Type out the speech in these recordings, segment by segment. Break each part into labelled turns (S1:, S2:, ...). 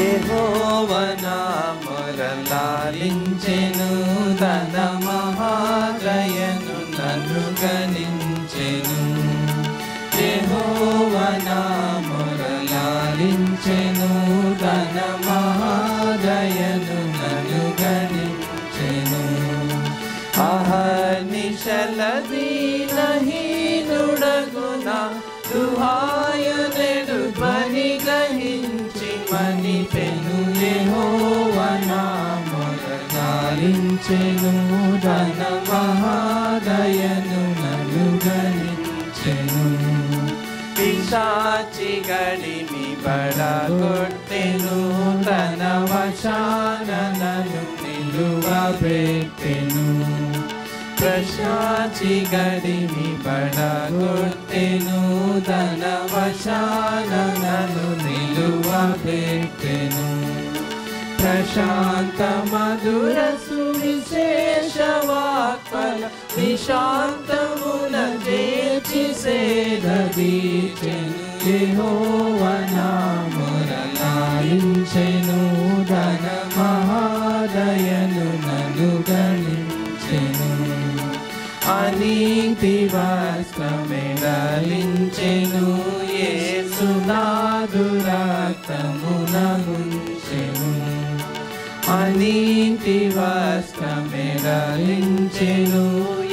S1: యెహోవా నా మొరలాలించెను, తన మహాదయను నన్ను గణించెను. యెహోవా నా మొరలాలించెను, తన మహాదయను నన్ను గణించెను. అహర్నిశల దీనహీనుడగున దుహాయనెడు ధ్వని గ్రహించి మనిపెను. యెహోవా నా మొరలాలించెను, తన మహాదయను నన్ను గణించెను. పిశాచి గడిమి బడగొట్టెను, తన వశాన నన్ను నిలువబెట్టెను. పిశాచి గడిమి బడగొట్టెను, తన వశాన నన్ను నిలువబెట్టెను. ప్రశాంత మధుర సువిశేష వాక్పల నిశాంతమున చేర్చి సేదదీచెను. యెహోవా నా మొరలాలించెను, తన మహాదయను నన్ను గణించెను. అనీతి వస్త్రమెడలించెను, యేసునాథు రక్తమున ముంచెను. అనీతి వస్త్రమెడలించెను,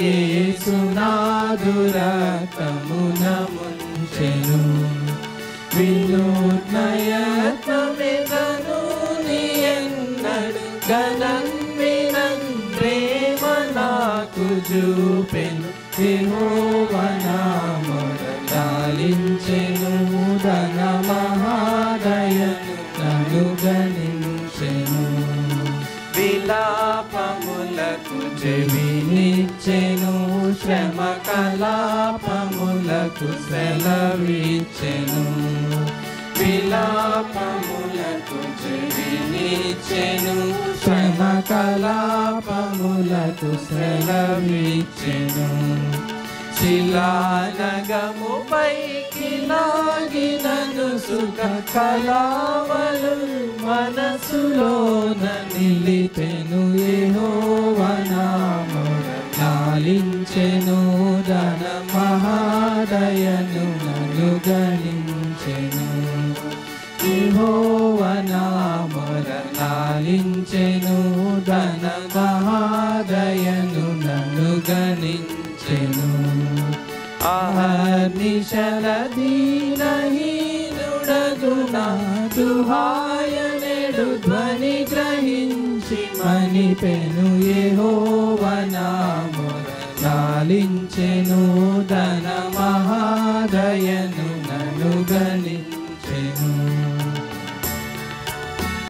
S1: యేసునాథు రక్తమున ముంచెను. వినూత్నయత్వమెదను నీయన్నడు, గణన్వినన్ ప్రేమ నాకు చూపెను. యెహోవా నా మొరలాలించెను, తన మహాదయను నన్ను గణించెను. విలాపములకు చెవినిచ్చెను, శ్రమ కలాపములకు సెలవిచ్చెను. విలాపములకు చెవినిచ్చెను, శ్రమ కలాపములకు సెలవిచ్చెను. శిలానగముపైకి లాగినను సుఖ కలావలు మనసులోన నిలిపెను. యెహోవా నా మొరలాలించెను, తన మహాదయను నన్ను గణించెను. యెహోవా నా మొరలాలించెను, తన మహాదయను నన్ను గణించెను. అహర్నిశల దీనహీనుడగున దుహాయనెడు ధ్వని గ్రహించి మనిపెను. యెహోవా నా మొరలాలించెను,